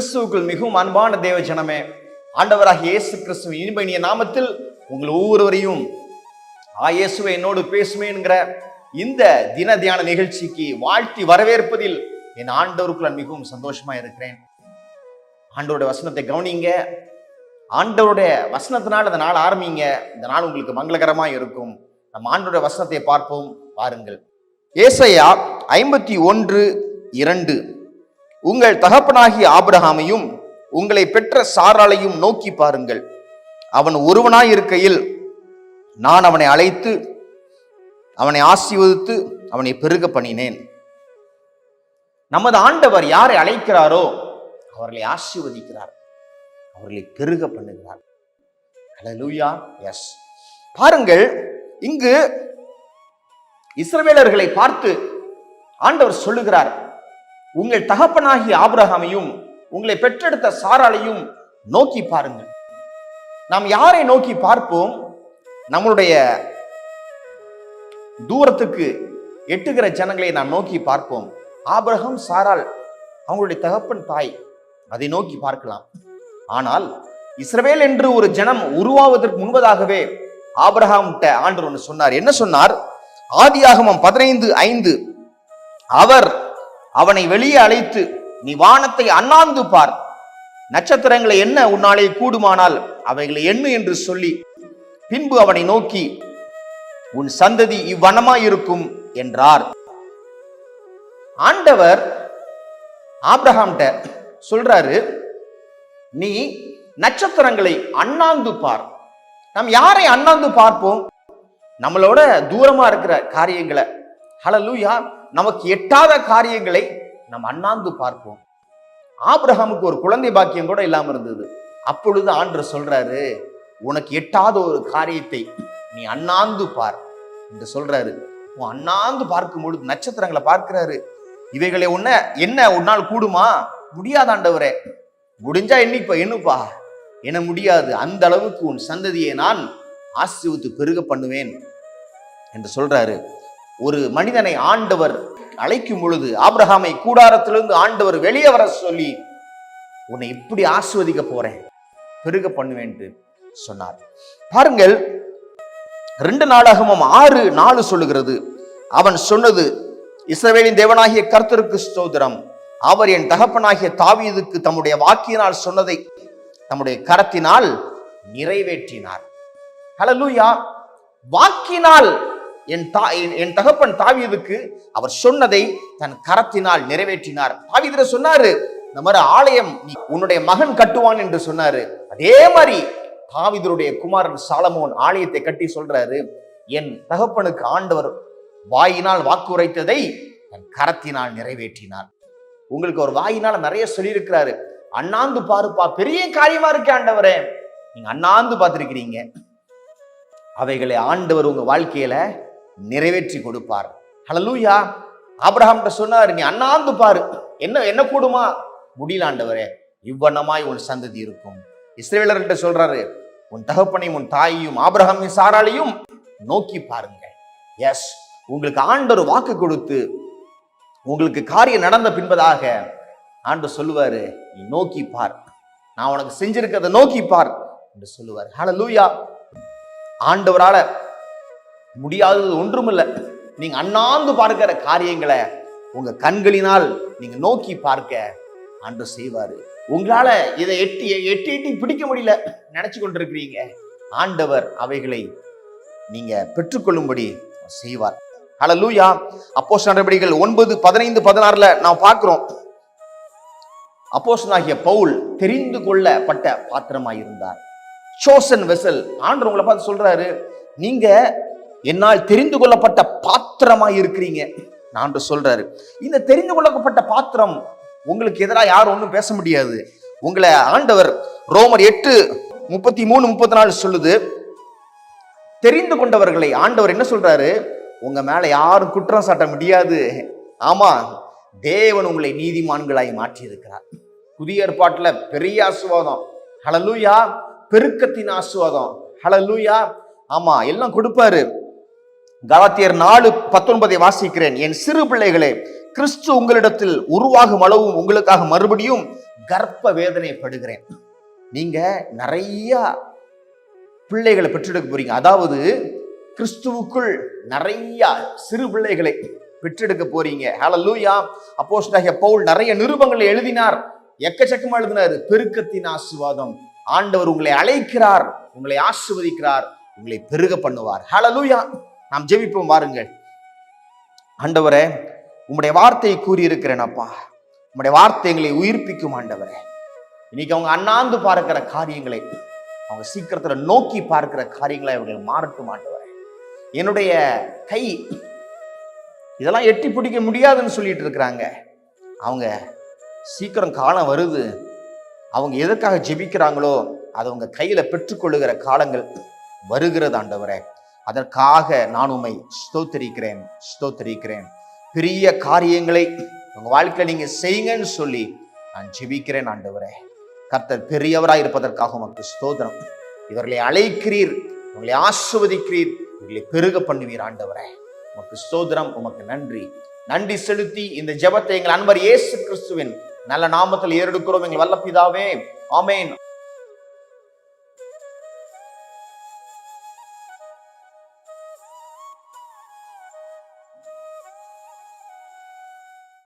கிறிஸ்துவுக்குள் மிகவும் அன்பான தேவ ஜனமே, ஆண்டவராகிய இயேசு கிறிஸ்துவின் இனிமையிய நாமத்தில் உங்கள் ஒவ்வொருவரையும் இயேசுவை என்னோடு பேசுமேங்கிற இந்த தின தியான நிகழ்ச்சிக்கு வாழ்த்தி வரவேற்பதில் என் ஆண்டவருக்குள்ள மிகவும் சந்தோஷமா இருக்கிறேன். ஆண்டவருடைய வசனத்தை கவனிங்க. ஆண்டவருடைய வசனத்தினால் இந்த நாள் ஆரம்பிங்க. இந்த நாள் உங்களுக்கு மங்களகரமா இருக்கும். நம்ம ஆண்டவருடைய வசனத்தை பார்ப்போம். பாருங்கள், ஏசாயா 51:2. உங்கள் தகப்பனாகிய ஆபிரகாமையும் உங்களை பெற்ற சாராளையும் நோக்கி பாருங்கள். அவன் ஒருவனாயிருக்கையில் நான் அவனை அழைத்து அவனை ஆசீர்வதித்து அவனை பெருக பண்ணினேன். நமது ஆண்டவர் யாரை அழைக்கிறாரோ அவர்களை ஆசீர்வதிக்கிறார், அவர்களை பெருக பண்ணுகிறார். ஹல்லேலூயா. எஸ், பாருங்கள், இங்கு இஸ்ரவேலர்களை பார்த்து ஆண்டவர் சொல்லுகிறார், உங்கள் தகப்பனாகிய ஆபிரகாமையும் உங்களை பெற்றெடுத்த சாராளையும் நோக்கி பாருங்கள். நாம் யாரை நோக்கி பார்ப்போம்? நம்முடைய தூரத்துக்கு எட்டுகிற ஜனங்களை நாம் நோக்கி பார்ப்போம். ஆபிரகாம், சாராள், அவங்களுடைய தகப்பன் தாய், அதை நோக்கி பார்க்கலாம். ஆனால் இஸ்ரவேல் என்று ஒரு ஜனம் உருவாவதற்கு முன்பதாகவே ஆபிரகாம் ஆண்டவர் ஒன்று சொன்னார். என்ன சொன்னார்? ஆதியாகமம் 15:5, அவர் அவனை வெளியே அழைத்து, நீ வானத்தை அண்ணாந்து பார், நட்சத்திரங்களை என்ன உன்னாலே கூடுமானால் அவைகளை எண்ணு என்று சொல்லி, பின்பு அவனை நோக்கி, உன் சந்ததி இவ்வனமாயிருக்கும் என்றார். ஆண்டவர் ஆபிரகாம்கிட்ட சொல்றாரு, நீ நட்சத்திரங்களை அண்ணாந்து பார். நாம் யாரை அண்ணாந்து பார்ப்போம்? நம்மளோட தூரமா இருக்கிற காரியங்களை, ஹல்லேலூயா, நமக்கு எட்டாத காரியங்களை நம்ம அண்ணாந்து பார்ப்போம். ஆபிரகாமுக்கு ஒரு குழந்தை பாக்கியம் கூட இல்லாம இருந்தது. அப்பொழுது ஆண்டவர் சொல்றாரு, உனக்கு எட்டாத ஒரு காரியத்தை நீ அண்ணாந்து பார் என்று சொல்றாரு. அண்ணாந்து பார்க்கும் பொழுது நட்சத்திரங்களை பார்க்கிறாரு. இவைகளை என்ன உன்னால் கூடுமா? முடியாது ஆண்டவரே. முடிஞ்சா எண்ணுப்பா, என முடியாது. அந்த அளவுக்கு உன் சந்ததியை நான் ஆசீர்வதித்து பெருக பண்ணுவேன் என்று சொல்றாரு. ஒரு மனிதனை ஆண்டவர் அழைக்கும் பொழுது, ஆபிரகாமை கூடாரத்திலிருந்து ஆண்டவர் வெளியே வர சொல்லி, உன்னை இப்படி ஆசீர்வதிக்க போறேன், பெருக பண்ணுவேன் என்று சொன்னார். பாருங்கள், 2 நாளாகமம் 6:4 சொல்லுகிறது, அவன் சொன்னது, இஸ்ரவேலின் தேவனாகிய கர்த்தருக்கு ஸ்தோத்திரம், அவர் என் தகப்பனாகிய தாவீதுக்கு தம்முடைய வாக்கினால் சொன்னதை தம்முடைய கரத்தினால் நிறைவேற்றினார். ஹல்லேலூயா. வாக்கினால் என் தகப்பன் தாவீதுக்கு அவர் சொன்னதை தன் கரத்தினால் நிறைவேற்றினார். தாவீது சொன்னாரு, இந்த மாதிரி ஆலயம் உன்னுடைய மகன் கட்டுவான் என்று சொன்னாரு. அதே மாதிரி தாவீதுடைய குமாரன் சாலமோன் ஆலயத்தை கட்டி சொல்றாரு, என் தகப்பனுக்கு ஆண்டவர் வாயினால் வாக்குரைத்ததை தன் கரத்தினால் நிறைவேற்றினார். உங்களுக்கு ஒரு வாயினால நிறைய சொல்லியிருக்கிறாரு. அண்ணாந்து பாருப்பா, பெரிய காரியமா இருக்கு ஆண்டவரே, நீங்க அண்ணாந்து பார்த்திருக்கிறீங்க. அவைகளை ஆண்டவர் உங்க வாழ்க்கையில நிறைவேற்றி கொடுப்பார். ஹல்லேலூயா. ஆபிரகாம் சொன்னார், நீ அண்ணாந்து பாரு, என்ன கூடுமா? முடியல ஆண்டவரே, இவ்வண்ணமாய் உன் சந்ததி இருக்கும். இஸ்ரவேலர்கிட்ட சொல்றாரு, உன் தகப்பனையும் உன் தாயையும் ஆபிரகாமையும் சாராளையும் நோக்கி பாருங்க. எஸ், உங்களுக்கு ஆண்டவர் வாக்கு கொடுத்து உங்களுக்கு காரியம் நடந்த பின்பதாக ஆண்டவர் சொல்லுவாரு, நீ நோக்கி பார், நான் உனக்கு செஞ்சிருக்கிறத நோக்கி பார் என்று சொல்லுவார். ஹல்லேலூயா. ஆண்டவரால முடியாதது ஒன்றுமில்லை. நீங்க அண்ணாந்து பார்க்கிற காரியங்களை உங்க கண்களினால் நீங்க நோக்கி பார்க்க ஆண்டவர் செய்வாரு. உங்களால இதை எட்டி பிடிக்க முடியல நினைச்சு கொண்டிருக்கிறீங்க, ஆண்டவர் அவைகளை நீங்க பெற்றுக்கொள்ளும்படி செய்வார். ஹல்லேலூயா. அப்போஸ்தலர் நடவடிக்கைகள் 9:15-16 நாம் பார்க்கிறோம், அப்போஸ்தலனாகிய பவுல் தெரிந்து கொள்ளப்பட்ட பாத்திரமாயிருந்தார். Chosen vessel. ஆண்டவர் உங்களை பார்த்து சொல்றாரு, நீங்க என்னால் தெரிந்து கொள்ளப்பட்ட பாத்திரமாய் இருக்கிறீங்க. ஆண்டவர் சொல்றாரு, இந்த தெரிந்து கொள்ளப்பட்ட பாத்திரம் உங்களுக்கு எதிராக யாரும் ஒன்றும் பேச முடியாது. உங்களை ஆண்டவர் ரோமர் 8:33-34 சொல்லுது, தெரிந்து கொண்டவர்களை ஆண்டவர் என்ன சொல்றாரு? உங்க மேல யாரும் குற்றம் சாட்ட முடியாது. ஆமா, தேவன் உங்களை நீதிமான்களாய் மாற்றி இருக்கிறார். புதிய ஏற்பாட்டுல பெரிய ஆசீர்வாதம். ஹல்லேலூயா. பெருக்கத்தின் ஆசீர்வாதம். ஹல்லேலூயா. ஆமா, எல்லாம் கொடுப்பாரு. கலாத்தியர் 4:19 வாசிக்கிறேன். என் சிறு பிள்ளைகளே, கிறிஸ்து உங்களிடத்தில் உருவாகும் அளவும் உங்களுக்காக மறுபடியும் கர்ப்ப வேதனைப்படுகிறேன். நீங்க நிறைய பிள்ளைகளை பெற்றெடுக்க போறீங்க. அதாவது கிறிஸ்துவுக்குள் நிறைய சிறு பிள்ளைகளை பெற்றெடுக்க போறீங்க. ஹல்லேலூயா. அப்போஸ்தலனாகிய பவுல் நிறைய நிருபங்களை எழுதினார், எக்கச்சக்கமா எழுதினார். பெருக்கத்தின் ஆசீர்வாதம். ஆண்டவர் உங்களை அழைக்கிறார், உங்களை ஆசீர்வதிக்கிறார், உங்களை பெருக பண்ணுவார். ஹல்லேலூயா. நாம் ஜெபிப்போம் வாருங்கள். ஆண்டவரே, உம்முடைய வார்த்தையை கூறியிருக்கிறேன் அப்பா. உம்முடைய வார்த்தை எங்களை உயிர்ப்பிக்கும் ஆண்டவரே. இன்னைக்கு அவங்க அண்ணாந்து பார்க்கிற காரியங்களை, அவங்க சீக்கிரத்துல நோக்கி பார்க்கிற காரியங்களை அவர்கள் மாறட்டும் ஆண்டவரே. என்னுடைய கை இதெல்லாம் எட்டி பிடிக்க முடியாதுன்னு சொல்லிட்டு இருக்கிறாங்க. அவங்க சீக்கிரம் காலம் வருது, அவங்க எதற்காக ஜெபிக்கிறாங்களோ அதை அவங்க கையில பெற்றுக்கொள்ளுகிற காலங்கள் வருகிறது ஆண்டவரே. அதற்காக நான் உம்மை ஸ்தோத்திரிக்கிறேன். பெரிய காரியங்களை உங்க வாழ்க்கையில நீங்க செய்யுங்கன்னு சொல்லி நான் ஜெபிக்கிறேன் ஆண்டவரே. கர்த்தர் பெரியவராய் இருப்பதற்காக உமக்கு ஸ்தோத்திரம். இவர்களை அழைக்கிறீர், உங்களை ஆசீர்வதிக்கிறீர், இவர்களை பெருக பண்ணுவீர் ஆண்டவரே. உமக்கு ஸ்தோத்திரம், உமக்கு நன்றி செலுத்தி இந்த ஜெபத்தை எங்கள் அன்பர் இயேசு கிறிஸ்துவின் நல்ல நாமத்தில் ஏறெடுக்கிறோம் எங்கள் வல்ல பிதாவே. ஆமென்.